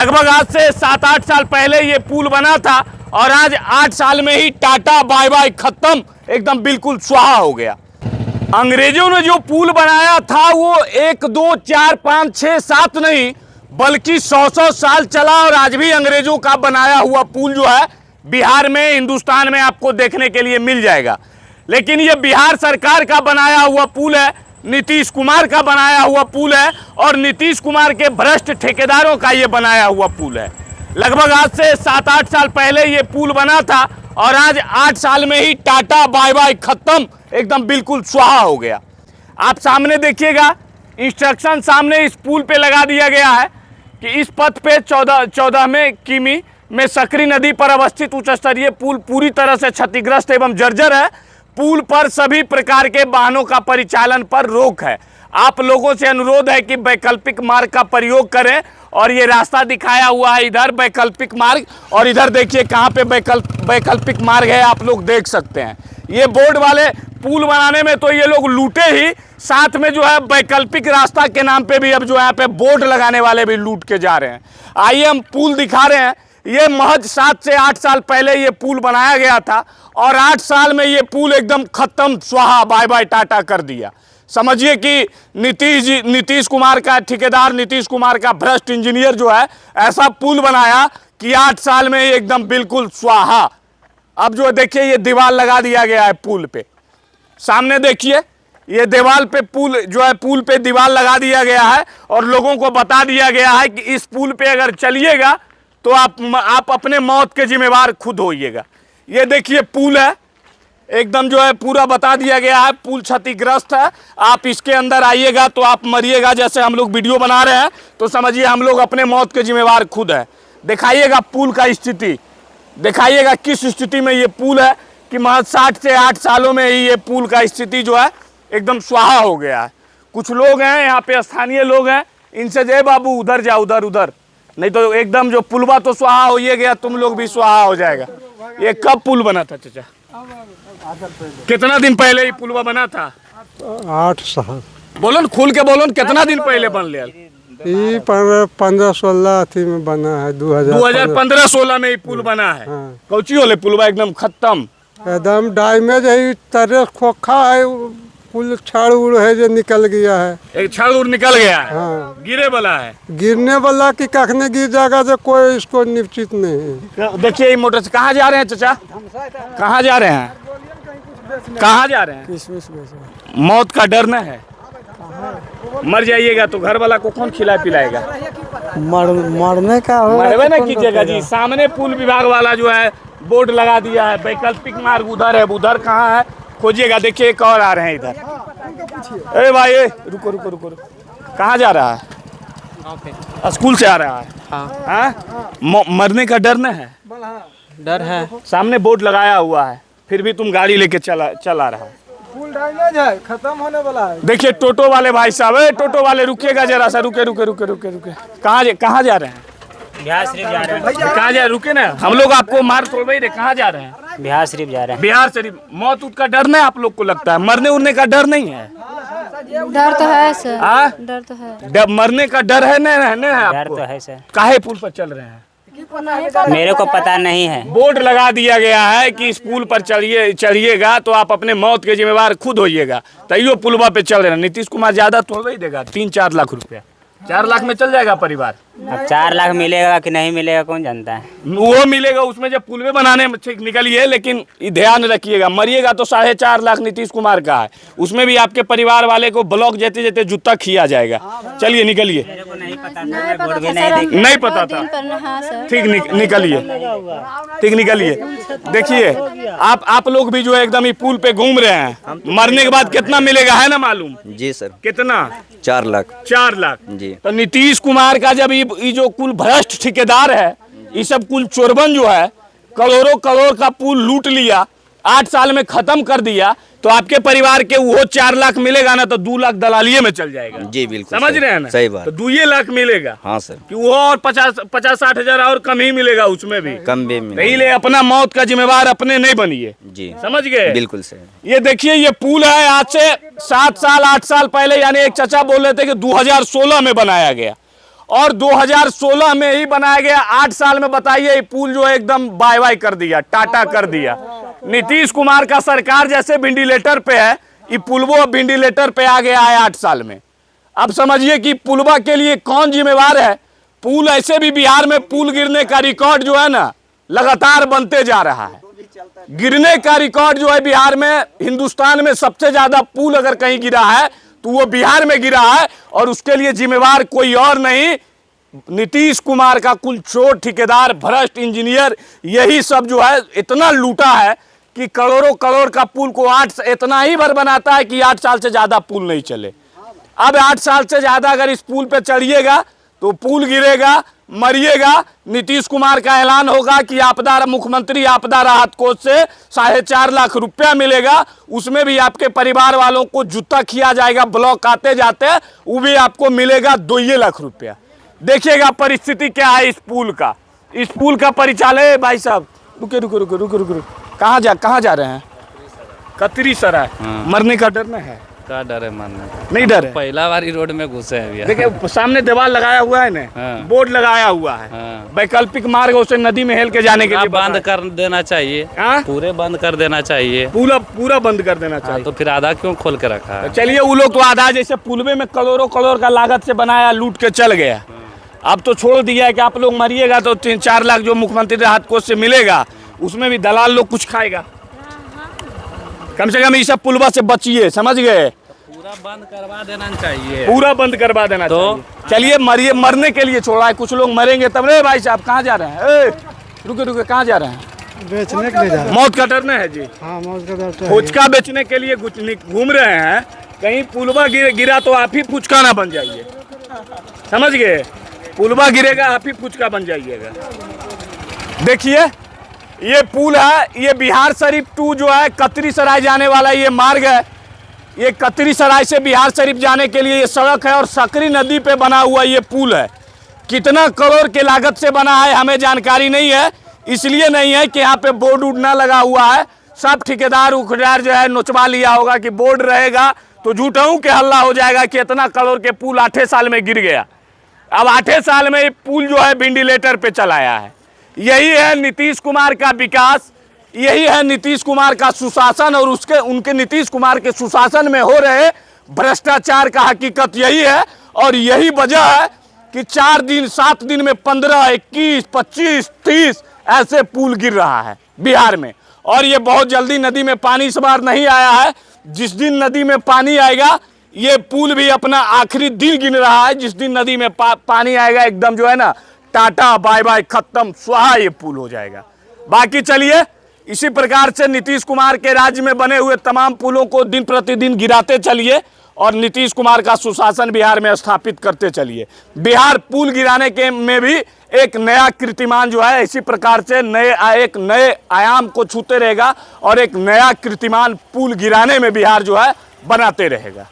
लगभग आज से 7-8 साल पहले ये पुल बना था और आज 8 साल में ही टाटा बाय बाय खत्म, एकदम बिल्कुल स्वाहा हो गया। अंग्रेजों ने जो पुल बनाया था वो 1, 2, 4, 5, 6, 7 नहीं बल्कि 100 साल चला और आज भी अंग्रेजों का बनाया हुआ पुल जो है बिहार में, हिंदुस्तान में आपको देखने के लिए मिल जाएगा। लेकिन ये बिहार सरकार का बनाया हुआ पुल है, नीतीश कुमार का बनाया हुआ पुल है और नीतीश कुमार के भ्रष्ट ठेकेदारों का ये बनाया हुआ पुल है। लगभग आज से 7-8 साल पहले ये पुल बना था और आज 8 साल में ही टाटा बाय बाय खत्म, एकदम बिल्कुल स्वाहा हो गया। आप सामने देखिएगा, इंस्ट्रक्शन सामने इस पुल पे लगा दिया गया है कि इस पथ पे 14वें किमी में सकरी नदी पर अवस्थित उच्च स्तरीय पुल पूरी तरह से क्षतिग्रस्त एवं जर्जर है। पुल पर सभी प्रकार के वाहनों का परिचालन पर रोक है। आप लोगों से अनुरोध है कि वैकल्पिक मार्ग का प्रयोग करें और ये रास्ता दिखाया हुआ है इधर वैकल्पिक मार्ग, और इधर देखिए कहाँ पे वैकल्पिक मार्ग है, आप लोग देख सकते हैं। ये बोर्ड वाले पुल बनाने में तो ये लोग लूटे ही, साथ में जो है वैकल्पिक रास्ता के नाम पे भी अब जो यहाँ पे बोर्ड लगाने वाले भी लूट के जा रहे हैं। आइए हम पुल दिखा रहे हैं। ये महज 7 से 8 साल पहले ये पुल बनाया गया था और 8 साल में ये पुल एकदम खत्म, स्वाहा, बाय बाय टाटा कर दिया। समझिए कि नीतीश कुमार का ठेकेदार, नीतीश कुमार का भ्रष्ट इंजीनियर जो है ऐसा पुल बनाया कि 8 साल में एकदम बिल्कुल स्वाहा। अब जो देखिए ये दीवार लगा दिया गया है पुल पे, सामने देखिए ये दीवार पे पुल जो है, पुल पे दीवार लगा दिया गया है और लोगों को बता दिया गया है कि इस पुल पे अगर चलिएगा तो आप अपने मौत के जिम्मेवार खुद होइएगा। ये देखिए पुल है, एकदम जो है पूरा बता दिया गया है, पुल क्षतिग्रस्त है। आप इसके अंदर आइएगा तो आप मरिएगा। जैसे हम लोग वीडियो बना रहे हैं तो समझिए हम लोग अपने मौत के जिम्मेवार खुद है। दिखाइएगा पुल का स्थिति, दिखाइएगा किस स्थिति में ये पुल है कि महज 60 से 8 सालों में ही ये पुल का स्थिति जो है एकदम स्वाहा हो गया है। कुछ लोग हैं यहाँ पे, स्थानीय लोग हैं, इनसे जय बाबू उधर जाओ, उधर नहीं तो एकदम जो पुलवा तो स्वाहा हो ही गया, तुम लोग भी स्वाहा हो जाएगा। ये कब पुल बना था चाचा? कितना दिन पहले ये पुलवा बना था? 8 साल। बोलो न, खुल के बोलो न, कितना दिन पहले बन लिया? 15-16 अथी में बना है, 2015-16 में ये पुल बना है। कौची होले पुलवा एकदम खत्म, एकदम डैमेज है, तरह खोखा है, पुल छड़ उड़ है जो निकल गया है, एक छड़ उड़ निकल गया है। हाँ। गिरे वाला है, गिरने वाला की कखने गिर जाएगा जो कोई इसको निश्चित नहीं है। देखिए ये मोटर से कहाँ जा रहे हैं चाचा? कहाँ जा रहे हैं? कहाँ जा रहे हैं? मौत का डर न है? मर जाइएगा तो घर वाला को कौन खिलाए पिलाएगा? मरने का मरवे ना कीजिएगा जी। सामने पुल विभाग वाला जो है बोर्ड लगा दिया है, वैकल्पिक मार्ग उधर है, उधर कहाँ है खोजिएगा। देखिए एक और आ रहे हैं इधर। अरे भाई रुको, कहाँ जा रहा है? स्कूल से आ रहा है। हाँ? मरने का डर न है? डर है। सामने बोर्ड लगाया हुआ है, फिर भी तुम गाड़ी लेके चला रहा है। पुल डैमेज है, खत्म होने वाला है। देखिए टोटो वाले भाई साहब, टोटो वाले रुकिएगा जरा सा, रुके। कहाँ जा रहे हैं? बिहार शरीफ जा रहे हैं। कहाँ जा, रुके ना, हम लोग आपको मार तोड़ रहे। कहाँ जा रहे हैं? बिहार शरीफ जा रहे हैं। बिहार शरीफ। मौत का डर नहीं आप लोग को लगता है? मरने उड़ने का डर नहीं है? डर तो है सर। डर तो है। मरने का डर है? नहीं है डर आपको? तो है सर। काहे पुल पर चल रहे हैं? मेरे को पता नहीं है। बोर्ड लगा दिया गया है कि इस पुल पर चढ़िएगा तो आप अपने मौत के जिम्मेवार खुद होइएगा। तैयो पुलवा पे चल रहे हैं। नीतीश कुमार ज्यादा थोड़ा ही देगा, 3-4 लाख रुपया। 4 लाख में चल जाएगा परिवार? अब 4 लाख मिलेगा कि नहीं मिलेगा कौन जानता है। वो मिलेगा उसमें जब पुलवे बनाने में ठीक निकलिए, लेकिन ध्यान रखिएगा मरिएगा तो 4.5 लाख नीतीश कुमार का है, उसमें भी आपके परिवार वाले को ब्लॉक जेते जूता खिया जाएगा। चलिए निकलिए। नहीं पता नहीं पता था? ठीक निकलिए। देखिए आप लोग भी जो है एकदम ही पुल पे घूम रहे हैं। मरने के बाद कितना मिलेगा है ना मालूम? जी सर। कितना? 4 लाख। 4 लाख जी। तो नीतीश कुमार का जब ये जो कुल भ्रष्ट ठेकेदार है, ये सब कुल चोरबन जो है, करोड़ों करोड़ का पुल लूट लिया, 8 साल में खत्म कर दिया, तो आपके परिवार के वो 4 लाख मिलेगा ना तो 2 लाख दलालिये में चल जाएगा। जी बिल्कुल समझ रहे हैं ना? सही बात। तो 2 लाख मिलेगा। हाँ सर। कि वो और 50-60 हजार और कम ही मिलेगा, उसमें भी कम भी नहीं ले। अपना मौत का जिम्मेवार अपने नहीं बनिए। जी समझ गए? बिल्कुल सही। ये देखिए ये पुल है आज से 7 साल 8 साल पहले, यानी एक चाचा बोल रहे थे कि 2016 में बनाया गया और 2016 में ही बनाया गया। 8 साल में बताइए ये पुल जो है एकदम बाय बाय कर दिया, टाटा कर दिया। नीतीश कुमार का सरकार जैसे वेंटिलेटर पे है, ये पुलवा वेंटिलेटर पे आ गया है 8 साल में। अब समझिए कि पुलवा के लिए कौन जिम्मेवार है। पुल ऐसे भी बिहार में पुल गिरने का रिकॉर्ड जो है ना लगातार बनते जा रहा है। गिरने का रिकॉर्ड जो है बिहार में, हिंदुस्तान में सबसे ज्यादा पुल अगर कहीं गिरा है तो वो बिहार में गिरा है, और उसके लिए जिम्मेवार कोई और नहीं, नीतीश कुमार का कुल चोर, ठेकेदार, भ्रष्ट इंजीनियर, यही सब जो है इतना लूटा है कि करोड़ों करोड़ का पुल को इतना ही भर बनाता है कि 8 साल से ज्यादा पुल नहीं चले। अब 8 साल से ज्यादा अगर इस पुल पे चढ़िएगा तो पुल गिरेगा, मरिएगा। नीतीश कुमार का ऐलान होगा कि मुख्यमंत्री आपदा राहत कोष से 4.5 लाख रुपया मिलेगा, उसमें भी आपके परिवार वालों को जूता खिया जाएगा, ब्लॉक आते जाते, वो भी आपको मिलेगा 2 लाख रुपया। देखिएगा परिस्थिति क्या है इस पुल का। इस पुल का परिचालन, भाई साहब रुके रुके रुके रुके रुके, कहाँ जा रहे हैं? कतरी सराय। मरने का डर नहीं है? का डर है मानने? नहीं डर है। पहला बारी रोड में घुसे हैं भैया। देखिए सामने दीवार लगाया हुआ है ना, बोर्ड लगाया हुआ है, वैकल्पिक मार्ग उसे नदी में हेल के जाने के लिए बंद कर देना चाहिए। पूरे बंद कर देना चाहिए, पूरा बंद कर देना चाहिए। तो फिर आधा क्यों खोल के रखा है? चलिए वो लोग तो आधा, जैसे पुलवे में करोड़ों करोड़ का लागत से बनाया, लूट के चल गया। अब तो छोड़ दिया है कि आप लोग मरिएगा तो 3-4 लाख जो मुख्यमंत्री राहत कोष से मिलेगा उसमें भी दलाल लोग कुछ खाएगा। कम से कम इस पुलवा से बचिए, समझ गए? पूरा बंद करवा देना चाहिए, पूरा बंद करवा देना चाहिए। चलिए मरिए, मरने के लिए छोड़ा है, कुछ लोग मरेंगे तब। रे भाई साहब कहाँ जा रहे हैं? रुके रुके, कहाँ जा रहे हैं? बेचने के लिए जा रहे मौत का डर नहीं है जी? हाँ, मौत का डर। फुचका बेचने के लिए घूम रहे हैं, कहीं पुलवा गिरा तो आप ही फुचका ना बन जाइए, समझ गए? पुलवा गिरेगा आप ही फुचका बन जाइएगा। देखिए ये पुल है, ये बिहार शरीफ 2 जो है कतरी सराय जाने वाला ये मार्ग है। ये कतरी सराय से बिहार शरीफ जाने के लिए ये सड़क है, और सकरी नदी पे बना हुआ ये पुल है। कितना करोड़ के लागत से बना है हमें जानकारी नहीं है, इसलिए नहीं है कि यहाँ पे बोर्ड उड़ ना लगा हुआ है। सब ठेकेदार उखदार जो है नोचवा लिया होगा कि बोर्ड रहेगा तो झूठाऊ के हल्ला हो जाएगा कि इतना करोड़ के पुल 8 साल में गिर गया। अब 8 साल में ये पुल जो है वेंटिलेटर पे चलाया है। यही है नीतीश कुमार का विकास, यही है नीतीश कुमार का सुशासन, और उनके नीतीश कुमार के सुशासन में हो रहे भ्रष्टाचार का हकीकत यही है। और यही वजह है कि 4 दिन 7 दिन में 15, 21, 25, 30 ऐसे पुल गिर रहा है बिहार में। और ये बहुत जल्दी नदी में पानी इस बार नहीं आया है। जिस दिन नदी में पानी आएगा ये पुल भी अपना आखिरी दिन गिन रहा है। जिस दिन नदी में पानी आएगा एकदम जो है ना टाटा बाय बाय, खत्म, स्वाहा ये पुल हो जाएगा। बाकी चलिए इसी प्रकार से नीतीश कुमार के राज्य में बने हुए तमाम पुलों को दिन प्रतिदिन गिराते चलिए, और नीतीश कुमार का सुशासन बिहार में स्थापित करते चलिए। बिहार पुल गिराने के में भी एक नया कीर्तिमान जो है इसी प्रकार से एक नए आयाम को छूते रहेगा, और एक नया कीर्तिमान पुल गिराने में बिहार जो है बनाते रहेगा।